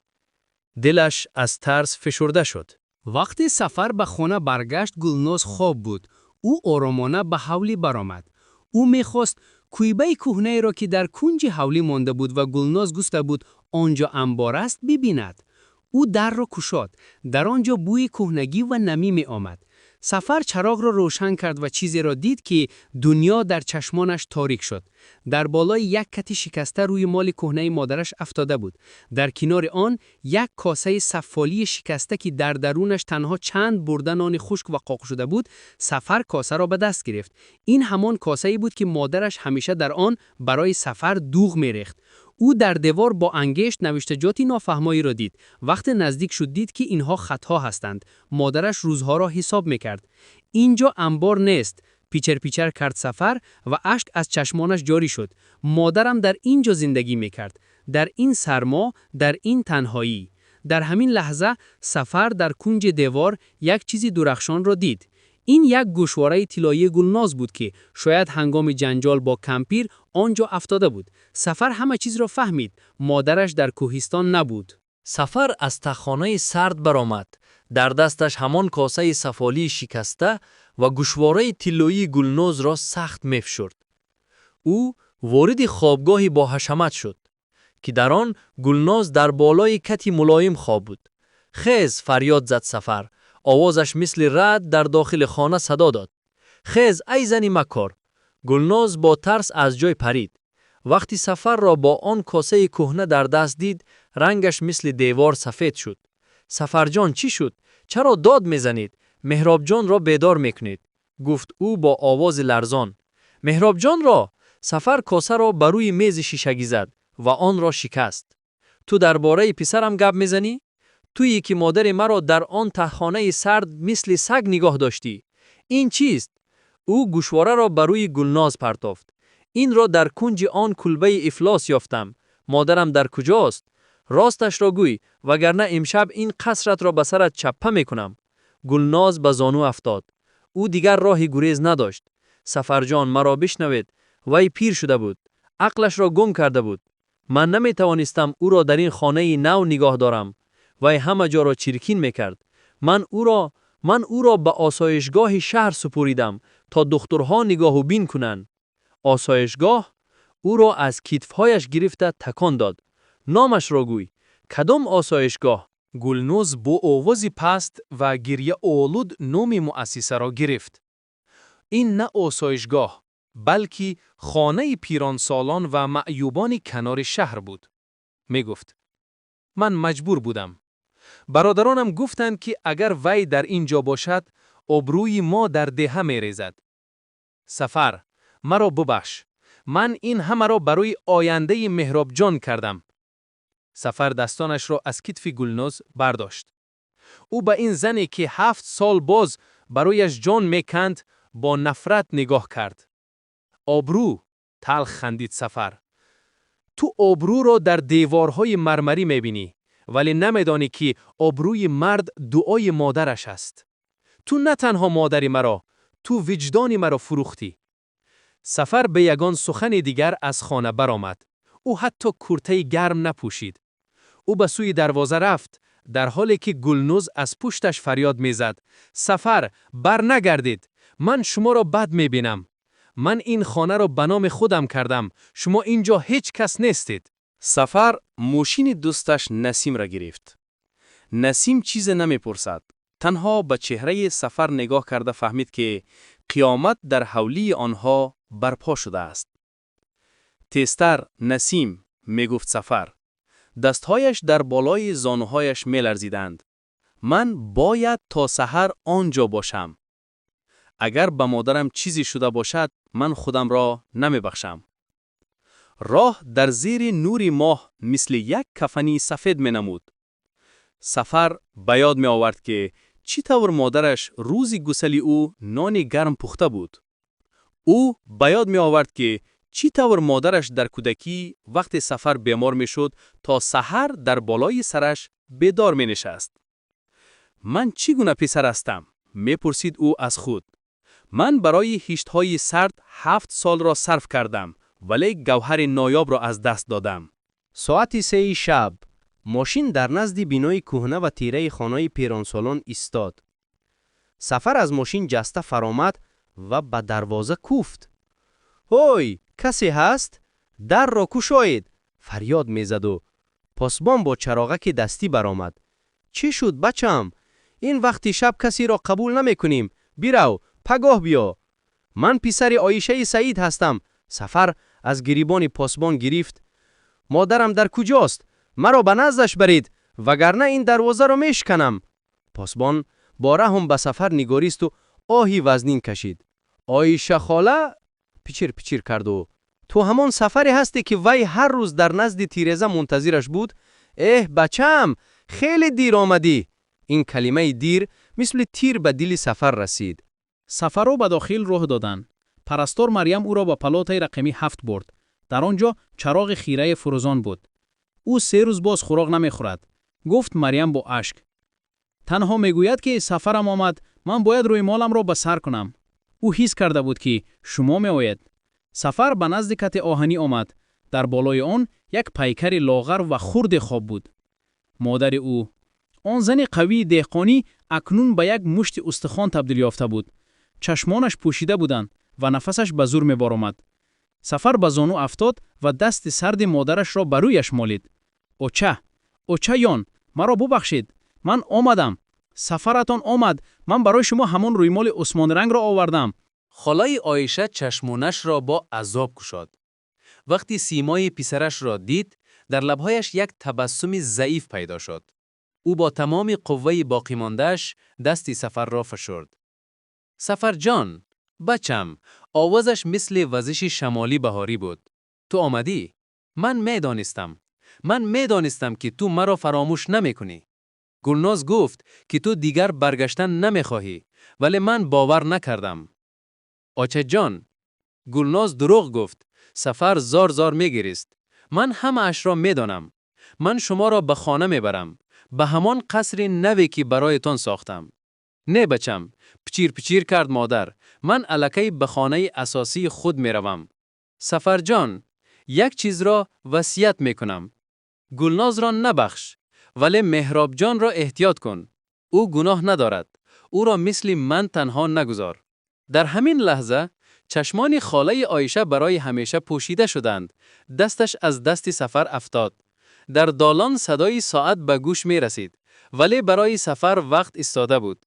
دلش از ترس فشرده شد. وقتی سفر به خانه برگشت گلناز خواب بود. او آرامانه به حولی برآمد. او میخواست کویبه کهنه را که در کنج حولی مانده بود و گلناز گفته بود آنجا انبار است ببیند. او در را گشود. در آنجا بوی کهنگی و نمی می آمد. سفر چراغ را روشن کرد و چیزی را دید که دنیا در چشمانش تاریک شد. در بالای یک کتی شکسته روی مال کهنه مادرش افتاده بود. در کنار آن یک کاسه سفالی شکسته که در درونش تنها چند برده نان خشک و قاق شده بود. سفر کاسه را به دست گرفت. این همان کاسه‌ای بود که مادرش همیشه در آن برای سفر دوغ می‌ریخت. او در دیوار با انگشت نوشتجاتی نافهمایی را دید. وقت نزدیک شد دید که اینها خطا هستند. مادرش روزها را حساب میکرد. اینجا انبار نیست. پیچر کرد سفر و اشک از چشمانش جاری شد. مادرم در اینجا زندگی میکرد. در این سرما، در این تنهایی. در همین لحظه سفر در کنج دیوار یک چیزی درخشان را دید. این یک گوشواره طلایی گلناز بود که شاید هنگام جنجال با کمپیر آنجا افتاده بود. سفر همه چیز را فهمید. مادرش در کوهستان نبود. سفر از تخانه سرد برآمد. در دستش همان کاسه سفالی شکسته و گوشواره طلایی گلناز را سخت میفشرد. او وارد خوابگاهی با حشمت شد که در آن گلناز در بالای کتی ملایم خواب بود. خیز فریاد زد سفر. آوازش مثل رعد در داخل خانه صدا داد. خیز ای زنی مکار. گلناز با ترس از جای پرید. وقتی سفر را با آن کاسه کهنه در دست دید، رنگش مثل دیوار سفید شد. سفر جان چی شد؟ چرا داد میزنید؟ مهراب جان را بیدار میکنید، گفت او با آواز لرزان. مهراب جان را. سفر کاسه را بر روی میز شیشگی زد و آن را شکست. تو درباره پسرم گپ میزنی؟ تویی که مادر مرا در آن تهخانه سرد مثل سگ نگاه داشتی. این چیست؟ او گوشواره را بر روی گلناز پرتافت. این را در کنج آن کلبه افلاس یافتم. مادرم در کجاست؟ راستش را گوی، وگرنه امشب این قصرت را به سرت چپه میکنم. گلناز به زانو افتاد. او دیگر راهی گریز نداشت. سفر جان مرا بشنوید. وی پیر شده بود. عقلش را گم کرده بود. من نمی توانستم او را در این خانه نو نگاه دارم. وی همه جا را چرکین میکرد. من او را به آسایشگاه شهر سپوریدم تا دخترها نگاه و بین کنند. آسایشگاه او را از کتفهایش گرفته تکان داد. نامش را گوی. کدام آسایشگاه؟ گلنوز با آوازی پست و گریه آلود نام مؤسسه را گرفت. این نه آسایشگاه، بلکه خانه پیران سالان و معیوبان کنار شهر بود. می گفت من مجبور بودم. برادرانم گفتند که اگر وی در اینجا باشد، آبروی ما در دهه می ریزد. سفر، مرا ببخش. من این همه را برای آینده مهراب جان کردم. سفر دستانش را از کتف گلناز برداشت. او به این زنی که 7 سال باز برایش جان میکند با نفرت نگاه کرد. آبرو، تلخ خندید سفر. تو آبرو را در دیوارهای مرمری میبینی، ولی نمیدانی که آبروی مرد دعای مادرش است. تو نه تنها مادری مرا، تو وجدانی مرا فروختی. سفر به یگان سخن دیگر از خانه برآمد. او حتی کرته گرم نپوشید. او به سوی دروازه رفت، در حالی که گلنوز از پشتش فریاد میزد. سفر، بر نگردید. من شما را بد میبینم. من این خانه را به نام خودم کردم. شما اینجا هیچ کس نیستید. سفر ماشین دوستش نسیم را گرفت. نسیم چیز نمیپرسد. تنها به چهره سفر نگاه کرده فهمید که قیامت در حولی آنها برپا شده است. تیزتر نسیم، میگفت سفر. دستهایش در بالای زانوهایش میلرزیدند. من باید تا سحر آنجا باشم. اگر به مادرم چیزی شده باشد، من خودم را نمیبخشم. راه در زیر نور ماه مثل یک کفنی سفید می نمود. سفر به یاد می آورد که چی طور مادرش روزی گسلی او نان گرم پخته بود. او به یاد می آورد که چی طور مادرش در کودکی وقت سفر بیمار می شد تا سحر در بالای سرش بیدار می نشست. من چگونه پسر هستم؟ می پرسید او از خود. من برای هیشت‌های سرد 7 سال را صرف کردم، ولی گوهر نایاب را از دست دادم. ساعت 3 شب ماشین در نزد بینای کهنه و تیره خانه پیرانسالان ایستاد. سفر از ماشین جسته فرامد و به دروازه کوفت. هوی، کسی هست؟ در را گشایید! فریاد میزد و پاسبان با چراغک دستی برآمد. چی شد بچم؟ این وقتی شب کسی را قبول نمی کنیم. بیرو، پگاه بیا. من پسر عایشه سعید هستم. سفر از گریبان پاسبان گرفت. مادرم در کجاست؟ مرا به نزدش برید، وگرنه این دروازه را میشکنم. پاسبان با رحم به سفر نگاریست و آهی وزنین کشید. عایشه خاله پیچیر پیچیر کرد و تو همان سفری هستی که وی هر روز در نزد تیرزه منتظرش بود؟ بچم، خیلی دیر آمدی. این کلمه دیر مثل تیر به دل سفر رسید. سفر را به داخل راه دادن. پرستار مریم او را به پلاتای رقمی 7 برد. در آنجا چراغ خیره فروزان بود. او 3 روز باز خوراک نمیخورد. گفت مریم با اشک. تنها میگوید که سفرم آمد، من باید روی مالم را به سر کنم. او حس کرده بود که شما میآید. سفر به نزد کت آهنی آمد. در بالای آن یک پیکر لاغر و خرد خواب بود. مادر او، آن زن قوی دهقانی، اکنون به یک مشت استخوان تبدیل یافته بود. چشمانش پوشیده بودند و نفسش به زور می‌بارآمد. سفر به زانو افتاد و دست سرد مادرش را بر رویش مالید. اوچه یان، مرا ببخشید. من آمدم. سفرتان آمد. من برای شما همان رویمال عثمان رنگ را آوردم. خالای عایشه چشمانش را با عذاب گشاد. وقتی سیمای پسرش را دید، در لبهایش یک تبسم ضعیف پیدا شد. او با تمام قوه باقی مانده‌اش دستی سفر را فشرد. سفر جان، بچم، آوازش مثل وزش شمالی بهاری بود. تو آمدی؟ من میدانستم که تو مرا فراموش نمی‌کنی. گلناز گفت که تو دیگر برگشتن نمی‌خواهی، ولی من باور نکردم. آچه جان، گلناز دروغ گفت. سفر زار می‌گریست. من همه اش را می‌دانم. من شما را به خانه می‌برم، به همان قصر نوی که برایتان ساختم. نه بچم، پچیر کرد مادر. من الکی به خانه اساسی خود می‌روم. سفر جان، یک چیز را وصیت می‌کنم. گلناز را نبخش، ولی مهراب جان را احتیاط کن. او گناه ندارد. او را مثل من تنها نگذار. در همین لحظه چشمان خاله عایشه برای همیشه پوشیده شدند. دستش از دست سفر افتاد. در دالان صدای ساعت به گوش می رسید، ولی برای سفر وقت ایستاده بود.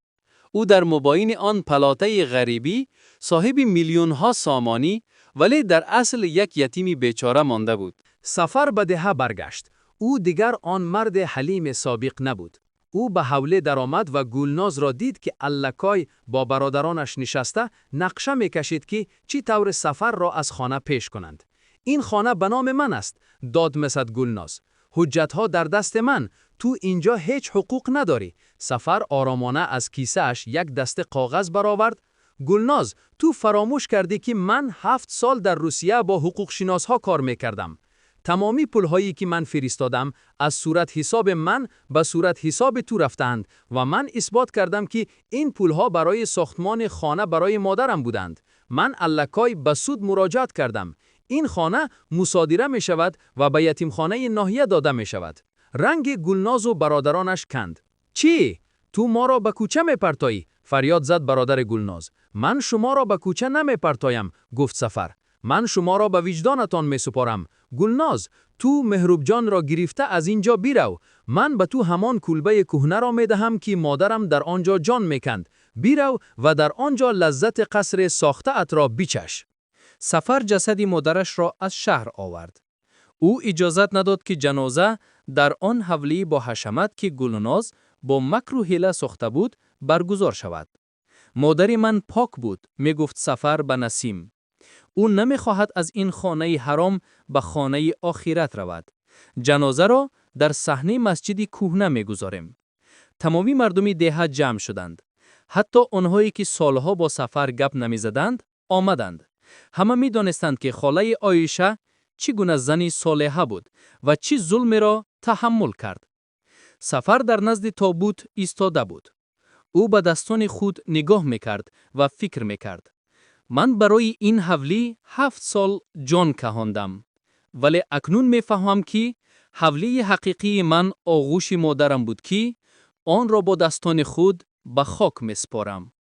او در مابین آن پلاته غریبی صاحب میلیون ها سامانی، ولی در اصل یک یتیم بیچاره مانده بود. سفر به دهه برگشت. او دیگر آن مرد حلیم سابق نبود. او به حوله درآمد و گلناز را دید که الکای با برادرانش نشسته نقشه می‌کشید که چی طور سفر را از خانه پیش کنند. این خانه به نام من است، داد مسد گلناز. حجتها در دست من، تو اینجا هیچ حقوق نداری. سفر آرامانه از کیسه‌اش یک دسته کاغذ برآورد. گلناز، تو فراموش کردی که من 7 سال در روسیه با حقوق شناسها کار می‌کردم. تمامی پولهایی که من فرستادم از صورت حساب من به صورت حساب تو رفتند و من اثبات کردم که این پولها برای ساختمان خانه برای مادرم بودند. من الکای به سود مراجعت کردم. این خانه مصادره می شود و به یتیمخانه ناحیه داده می شود. رنگ گلناز و برادرانش کند. چی؟ تو ما را به کوچه می پرتایی؟ فریاد زد برادر گلناز. من شما را به کوچه نمی پرتایم، گفت سفر. من شما را به وجدانتان می سپارم. گلناز، تو مهراب جان را گرفته از اینجا بیرو. من به تو همان کلبه کهنه را می دهم که مادرم در آنجا جان میکند. بیرو و در آنجا لذت قصر ساخته ات را بچش. سفر جسد مادرش را از شهر آورد. او اجازت نداد که جنازه در آن حولی با حشمت که گلناز با مکر و حیله ساخته بود برگزار شود. مادر من پاک بود، می گفت سفر به نسیم. او نمیخواهد از این خانه حرام به خانه آخرت رود. جنازه را در صحنه مسجد کهنه میگذاریم. تمامی مردمی دهه جمع شدند. حتی آنهایی که سالها با سفر گپ نمیزدند آمدند. همه میدانستند که خاله عایشه چگونه زنی صالحه بود و چه ظلم را تحمل کرد. سفر در نزد تابوت ایستاده بود. او به دستان خود نگاه میکرد و فکر میکرد. من برای این حولی 7 سال جان کهاندم، ولی اکنون میفهمم که حولی حقیقی من آغوش مادرم بود که آن را با دستان خود به خاک میسپارم.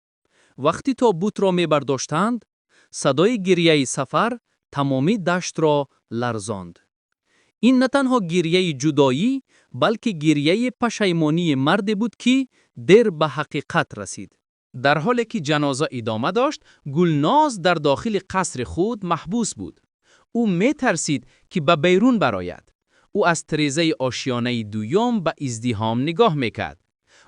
وقتی تابوت را میبرداشتند، صدای گریه سفر تمامی دشت را لرزاند. این نه تنها گریه جدایی، بلکه گریه پشیمانی مردی بود که دیر به حقیقت رسید. در حالی که جنازه ادامه داشت، گلناز در داخل قصر خود محبوس بود. او می ترسید که به بیرون برآید. او از تریزه آشیانه دوم به ازدحام نگاه میکرد.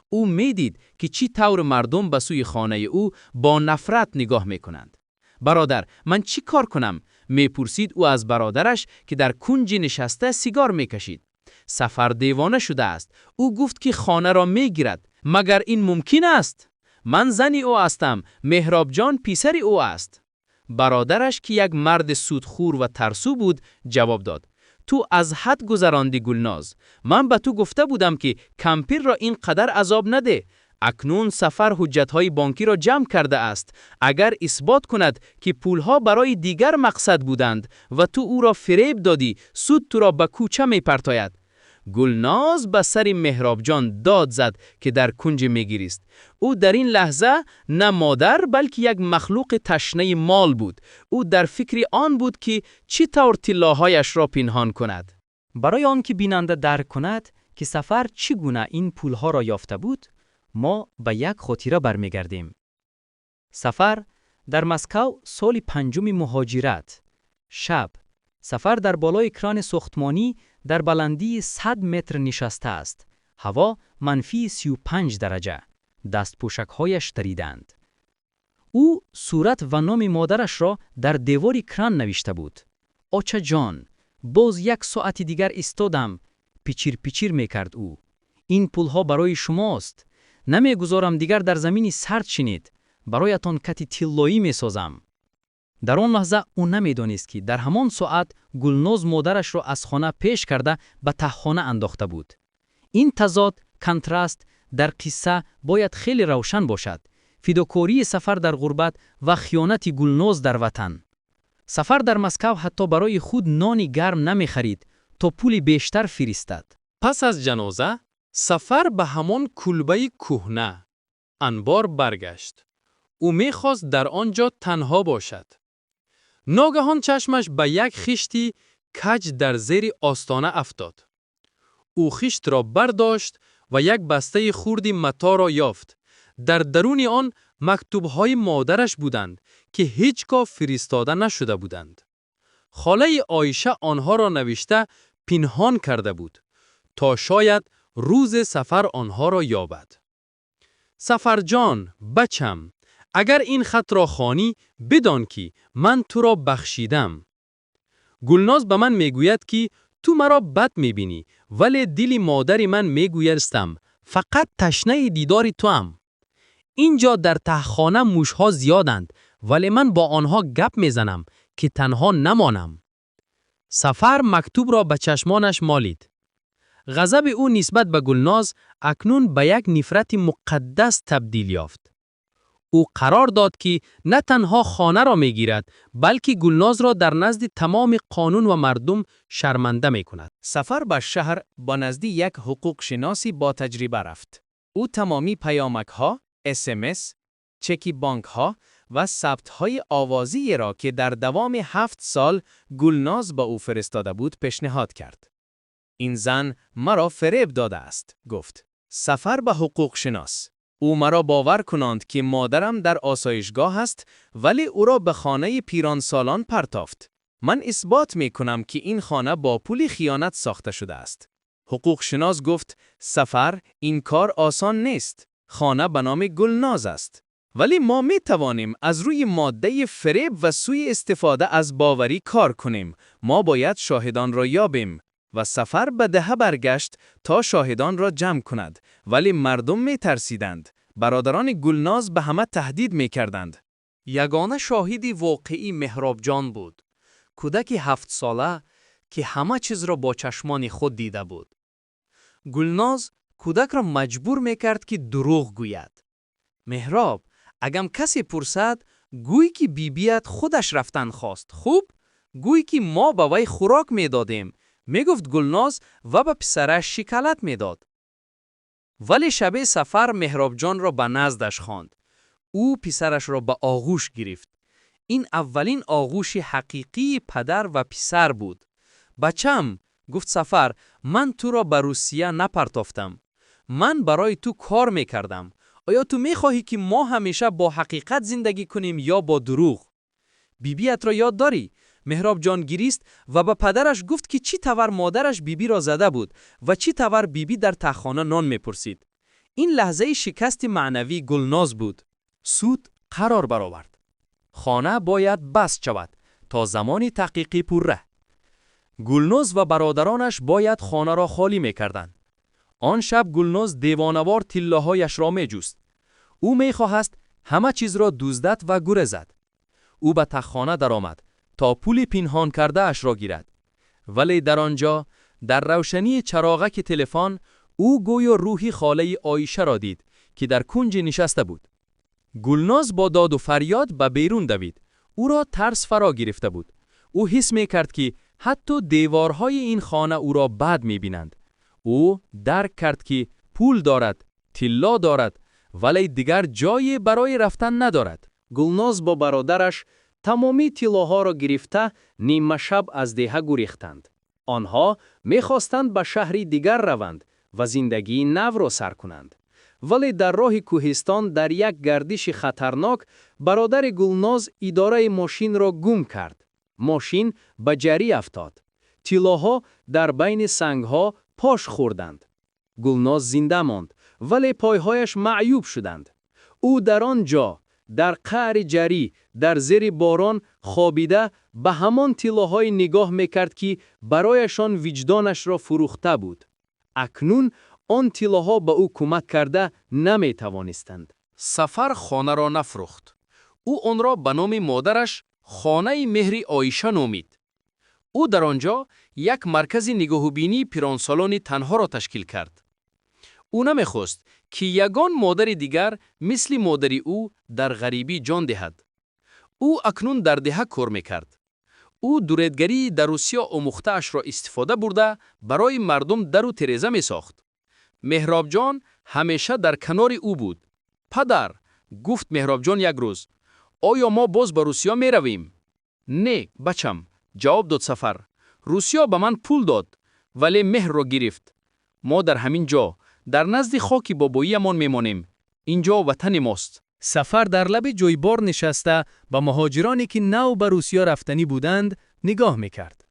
او میدید که چی طور مردم به سوی خانه او با نفرت نگاه میکنند. برادر، من چی کار کنم؟ میپرسید او از برادرش که در کنج نشسته سیگار میکشید. سفر دیوانه شده است. او گفت که خانه را میگیرد. مگر این ممکن است؟ من زنی او هستم. مهراب جان پسر او است. برادرش که یک مرد سودخور و ترسو بود جواب داد: تو از حد گذراندی گلناز. من به تو گفته بودم که کمپیر را این قدر عذاب نده. اکنون سفر حجتهای بانکی را جمع کرده است. اگر اثبات کند که پولها برای دیگر مقصد بودند و تو او را فریب دادی، سود تو را به کوچه می پرتاید. گلناز به سر مهراب جان داد زد که در کنج میگیریست. او در این لحظه نه مادر بلکه یک مخلوق تشنه مال بود. او در فکر آن بود که چی طور طلاهایش را پنهان کند. برای آنکه بیننده درک کند که سفر چگونه این پولها را یافته بود، ما به یک خاطره برمیگردیم. سفر در مسکو سال 5 مهاجرت. شب سفر در بالای کران ساختمانی در بلندی 100 متر نشسته است. هوا -35 درجه. دستپوشک‌هایش دریدند. او صورت و نام مادرش را در دیواری کران نوشته بود. آچا جان، باز 1 ساعت دیگر ایستادم. پیچیر پیچیر میکرد او. این پولها برای شماست. نمیگذارم دیگر در زمینی سرد شینید. برایتان کتی تیلایی میسازم. در آن لحظه او نمیدانست که در همان ساعت گلناز مادرش را از خانه پیش کرده به تهخانه انداخته بود. این تضاد، کنتراست در قصه باید خیلی روشن باشد. فداکاری سفر در غربت و خیانت گلناز در وطن. سفر در مسکو حتی برای خود نانی گرم نمی خرید تا پول بیشتر فرستد. پس از جنازه، سفر به همان کلبه کهنه انبار برگشت. او می‌خواست در آنجا تنها باشد. ناگهان چشمش به یک خشتی کج در زیر آستانه افتاد. او خشت را برداشت و یک بسته خردی متا را یافت. در درون آن مکتوب‌های مادرش بودند که هیچگاه فرستاده نشده بودند. خاله عایشه آنها را نوشته پنهان کرده بود تا شاید روز سفر آنها را یابد. سفر جان، بچم، اگر این خط را خوانی بدان که من تو را بخشیدم. گلناز به من میگوید که تو مرا بد میبینی، ولی دل مادر من میگویستم فقط تشنه دیدار تو ام. اینجا در تهخانه موشها زیادند، ولی من با آنها گپ میزنم که تنها نمانم. سفر مکتوب را به چشمانش مالید. غضب او نسبت به گلناز اکنون به یک نفرت مقدس تبدیل یافت. او قرار داد که نه تنها خانه را میگیرد، بلکه گلناز را در نزد تمام قانون و مردم شرمنده میکند. سفر به شهر با نزد یک حقوق شناسی با تجربه رفت. او تمامی پیامک‌ها، SMS، چک بانک‌ها و ثبت‌های آوازی را که در دوام 7 سال گلناز با او فرستاده بود پیشنهاد کرد. این زن مرا فریب داده است، گفت. سفر به حقوق شناس. او مرا باور کناند که مادرم در آسایشگاه است، ولی او را به خانه پیران سالان پرتافت. من اثبات می کنم که این خانه با پول خیانت ساخته شده است. حقوق شناس گفت سفر، این کار آسان نیست. خانه به نام گلناز است. ولی ما می توانیم از روی ماده فریب و سوء استفاده از باوری کار کنیم. ما باید شاهدان را یابیم. و سفر به دهه برگشت تا شاهدان را جمع کند، ولی مردم می ترسیدند. برادران گلناز به همه تهدید می کردند. یگانه شاهدی واقعی مهراب جان بود. کودک 7 ساله که همه چیز را با چشمان خود دیده بود. گلناز کودک را مجبور می کرد که دروغ گوید. مهراب، اگم کسی پرسد، گوی که بیبیت خودش رفتن خواست. خوب؟ گوی که ما به وی خوراک می دادیم. می گفت گلناز و به پسرش شکلات می داد. ولی شب سفر مهراب جان را به نزدش خواند. او پسرش را به آغوش گرفت. این اولین آغوش حقیقی پدر و پسر بود. بچم، گفت سفر، من تو را به روسیه نپرتافتم. من برای تو کار می کردم. آیا تو می خواهی که ما همیشه با حقیقت زندگی کنیم یا با دروغ؟ بیبیت را یاد داری؟ مهراب جان گریست و به پدرش گفت که چی طور مادرش بیبی را زده بود و چی طور بیبی در تخانه نان میپرسید. این لحظه شکست معنوی گلناز بود. سود قرار برآورد. خانه باید بست شود تا زمان تحقیقی پرره. گلناز و برادرانش باید خانه را خالی میکردند. آن شب گلناز دیوانوار تله‌هایش را میجست. او میخواست همه چیز را دزدد و گریزد. او به تخانه درآمد تا پول پنهان کرده اش را گیرد. ولی در آنجا در روشنی چراغک تلفن او گویا روحی خاله عایشه را دید که در کنج نشسته بود. گلناز با داد و فریاد به بیرون دوید. او را ترس فرا گرفته بود. او حس می کرد که حتی دیوارهای این خانه او را بد می بینند. او درک کرد که پول دارد، طلا دارد، ولی دیگر جایی برای رفتن ندارد. گلناز با برادرش تمامی طلاها را گرفته نیمه شب از دهه گریختند. آنها می‌خواستند به شهری دیگر روند و زندگی نو را سر کنند. ولی در راه کوهستان در یک گردش خطرناک برادر گلناز اداره ماشین را گم کرد. ماشین به جری افتاد. تیلاها در بین سنگها پاش خوردند. گلناز زنده ماند ولی پایهایش معیوب شدند. او در آنجا در قعر جری در زیر باران خوابیده به همان تیلاهای نگاه میکرد که برایشان وجدانش را فروخته بود. اکنون آن تیلاها به او کمک کرده نمی توانستند. سفر خانه را نفروخت. او آن را به نام مادرش خانه مهر عایشه نامید. او در آنجا یک مرکز نگاهبینی پیرانسالان تنها را تشکیل کرد. او نمیخواست که یگان مادر دیگر مثل مادری او در غریبی جان دهد. او اکنون در دهه کار میکرد. او دوریدگری در روسیه آموخته اش را استفاده برده برای مردم در و تریزه می ساخت. مهراب جان همیشه در کنار او بود. پدر، گفت مهراب جان یک روز، آیا ما باز به روسیه می رویم؟ نه بچم، جواب داد سفر. روسیه به من پول داد ولی مهر را گرفت. ما در همین جا در نزد خاک باباییمان میمانیم. اینجا وطن ماست. سفر در لب جویبار نشسته به مهاجرانی که نو به روسیه رفتنی بودند نگاه میکرد.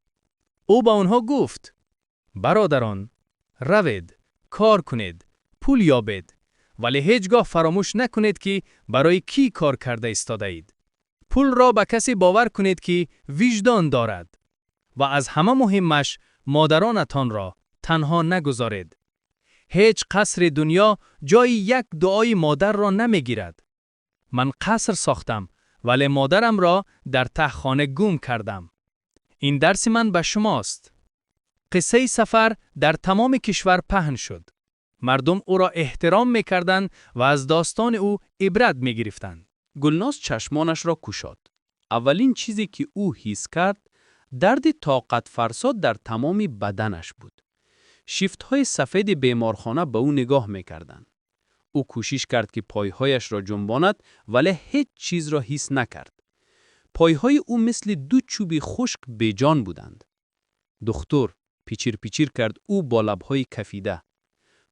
او به آنها گفت: برادران، روید، کار کنید، پول یابید، ولی هیچگاه فراموش نکنید که برای کی کار کرده ایستاده اید. پول را به کسی باور کنید که وجدان دارد و از همه مهمش مادرانتان را تنها نگذارید. هیچ قصر دنیا جای یک دعای مادر را نمیگیرد. من قصر ساختم ولی مادرم را در ته خانه گم کردم. این درس من به شماست. قصه سفر در تمام کشور پهن شد. مردم او را احترام میکردند و از داستان او عبرت میگرفتند. گلناز چشمانش را گشاد. اولین چیزی که او حس کرد درد طاقت فرسا در تمام بدنش بود. شیفت‌های سفید بیمارخانه به او نگاه می‌کردند. او کوشش کرد که پایهایش را جنباند ولی هیچ چیز را حس نکرد. پایهای او مثل دو چوب خشک بیجان بودند. دکتر پیچیر پیچیر کرد او با لب‌های کفیده.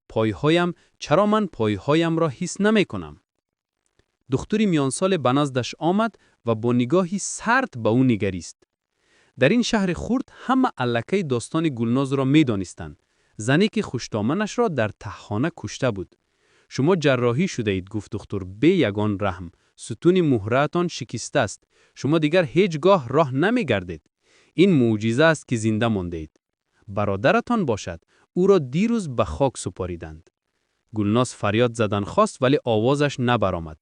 پایهایم، چرا من پایهایم را حس نمی‌کنم؟ دکتری میان سال به نزدش آمد و با نگاهی سرد به او نگریست. در این شهر خرد همه الکی داستان گلناز را می‌دانستند. زنی که خوشدامنش را در تهخانه کشته بود. شما جراحی شده اید، گفت دکتر به یگان رحم. ستون مهره‌تان شکسته است. شما دیگر هیچگاه راه نمی‌گردید. این معجزه است که زنده مانده اید. برادرتان باشد، او را دیروز به خاک سپاریدند. گلناز فریاد زدن خواست ولی آوازش نبرآمد.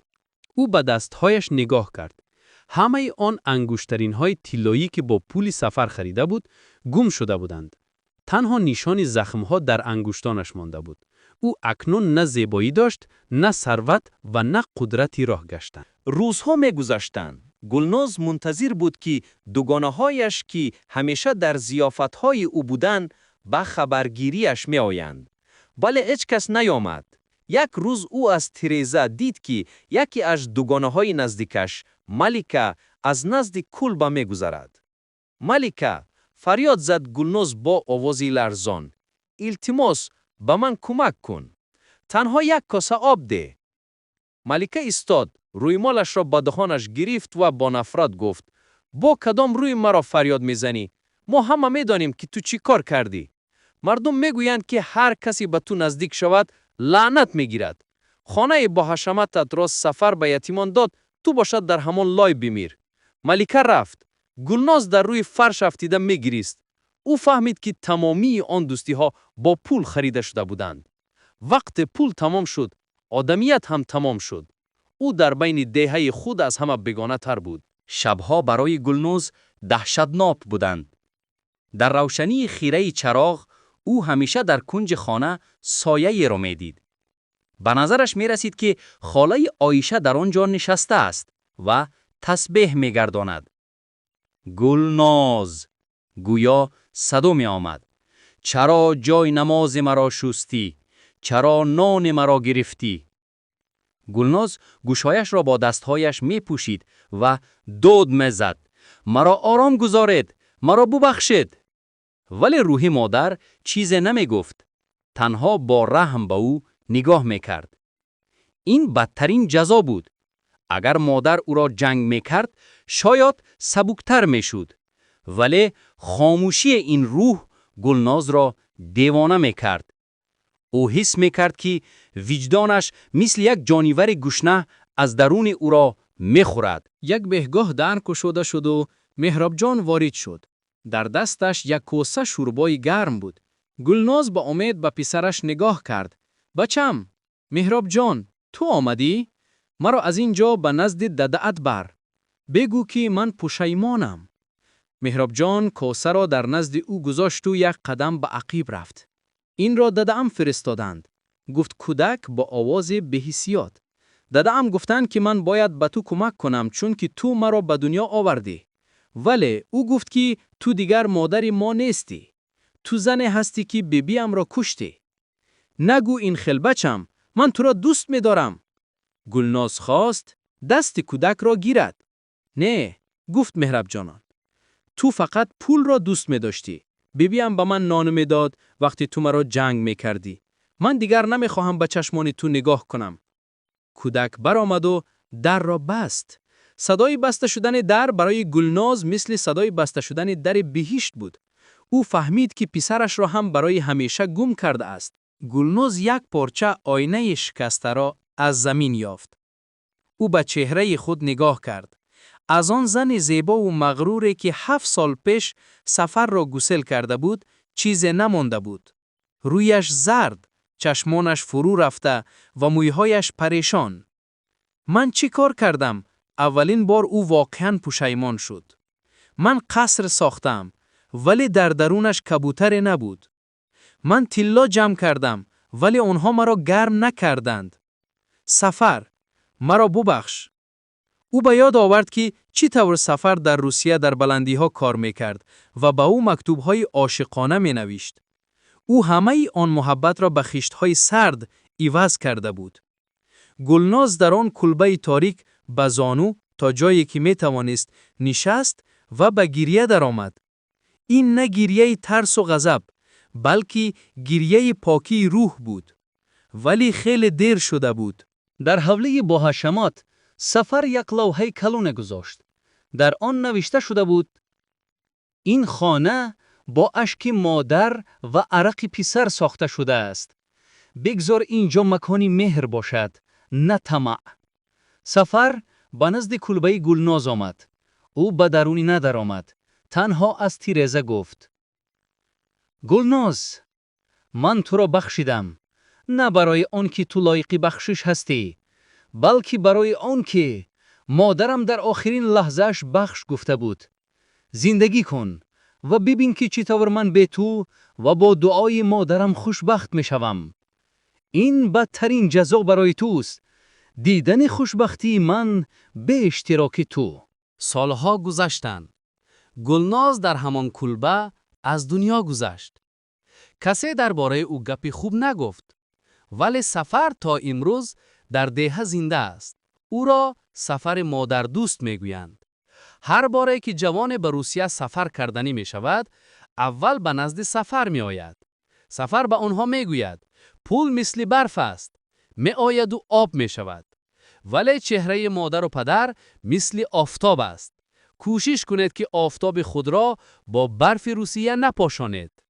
او به دستهایش نگاه کرد. همه آن انگشترین های طلایی که با پول سفر خریده بود گم شده بودند. تنها نشان زخمها در انگشتانش مانده بود. او اکنون نه زیبایی داشت، نه ثروت و نه قدرتی راه گشتن. روزها می‌گذشتند. گلناز منتظر بود که دوگانه‌هایش که همیشه در ضیافت‌های او بودند به خبرگیریش می‌آیند. ولی هیچ کس نیامد. یک روز او از تریزه دید که یکی از دوگانه‌های نزدیکش، ملیکه، از نزد کلبه می‌گذرد. ملیکه فریاد زد گلناز با آوازی لرزان: التماس به من کمک کن. تنها یک کاسه آب ده. ملیکه ایستاد، روی مالش را به دهانش گرفت و با نفرت گفت: با کدام روی مرا فریاد میزنی؟ ما همه میدانیم که تو چی کار کردی. مردم میگویند که هر کسی به تو نزدیک شود لعنت میگیرد. خانه با حشمتت را سفر به یتیمان داد، تو باشد در همان لای بمیر. ملیکه رفت. گلناز در روی فرش افتیده میگریست. او فهمید که تمامی آن دوستی ها با پول خریده شده بودند. وقت پول تمام شد، آدمیت هم تمام شد. او در بین دهه خود از همه بیگانه تر بود. شبها برای گلناز دهشتناک بودند. در روشنی خیره چراغ او همیشه در کنج خانه سایه را میدید. به نظرش می رسید که خاله عایشه در آنجا نشسته است و تسبیح می گرداند. گلناز، گویا صدا می آمد. چرا جای نماز مرا شستی؟ چرا نان مرا گرفتی؟ گلناز گوشهایش را با دستهایش می پوشید و داد می زد: مرا آرام گذارید، مرا ببخشید. ولی روح مادر چیز نمی گفت. تنها با رحم به او نگاه می کرد. این بدترین جزا بود. اگر مادر او را جنگ میکرد شاید سبکتر میشد. ولی خاموشی این روح گلناز را دیوانه میکرد. او حس میکرد که وجدانش مثل یک جانور گشنه از درون او را میخورد. یک بهگاه در گشوده شد و مهراب جان وارد شد. در دستش یک کوسه شوربای گرم بود. گلناز با امید به پسرش نگاه کرد. بچم، مهراب جان، تو آمدی؟ مرا از اینجا به نزد دده‌ات بر. بگو که من پشیمانم. مهراب جان کوسه را در نزد او گذاشت و یک قدم به عقیب رفت. این را دده‌ام فرستادند. گفت کودک با آواز بهیسیات. دده‌ام گفتند که من باید به تو کمک کنم چون که تو مرا به دنیا آوردی. ولی او گفت که تو دیگر مادر ما نیستی. تو زن هستی که بیبیم را کشتی. نگو این خل بچم، من تو را دوست می دارم. گلناز خواست دست کودک را گیرد. نه، گفت مهراب جانان. تو فقط پول را دوست می داشتی. بیبیم به من نان می داد وقتی تو مرا جنگ می کردی. من دیگر نمی خواهم به چشمان تو نگاه کنم. کودک برآمد و در را بست. صدای بسته شدن در برای گلناز مثل صدای بسته شدن در بهشت بود. او فهمید که پسرش را هم برای همیشه گم کرده است. گلناز یک پارچه آینه شکسته را از زمین یافت. او به چهره خود نگاه کرد. از آن زن زیبا و مغروری که 7 سال پیش سفر را گسل کرده بود، چیزی نمانده بود. رویش زرد، چشمانش فرو رفته و مویهایش پریشان. من چی کار کردم؟ اولین بار او واقعاً پشیمان شد. من قصر ساختم، ولی در درونش کبوتر نبود. من طلا جمع کردم، ولی آنها مرا گرم نکردند. سفر، مرا ببخش. او به یاد آورد که چی طور سفر در روسیه در بلندی ها کار میکرد و به او مکتوب های عاشقانه می نوشت. او همه آن محبت را به خشت های سرد عوض کرده بود. گلناز در آن کلبه تاریک به زانو تا جایی که می توانست نشست و به گریه درآمد. این نه گریه ترس و غضب، بلکه گریه پاکی روح بود. ولی خیلی دیر شده بود. در حوله باهشمات سفر یک لوحه کلونه گذاشت. در آن نوشته شده بود: این خانه با اشک مادر و عرق پسر ساخته شده است. بگذار اینجا مکانی مهر باشد، نه طمع. سفر به نزد کلبه گلناز آمد. او به درونی ندرآمد. تنها از تیرزه گفت: گلناز، من تو را بخشیدم، نه برای آن که تو لایق بخشش هستی، بلکه برای آن که مادرم در آخرین لحظهش بخش گفته بود. زندگی کن و ببین که چطور من به تو و با دعای مادرم خوشبخت می شوم. این بدترین جزا برای توست، دیدن خوشبختی من به اشتراک تو. سالها گذشتند. گلناز در همان کلبه از دنیا گذشت. کسی درباره او گپی خوب نگفت. ولی سفر تا امروز در ده زنده است. او را سفر مادر دوست میگویند. هر باره که جوان به روسیه سفر کردنی می شود، اول به نزد سفر می آید. سفر به آنها می گوید پول مثل برف است، می آید و آب می شود. ولی چهره مادر و پدر مثل آفتاب است. کوشش کنید که آفتاب خود را با برف روسیه نپاشانید.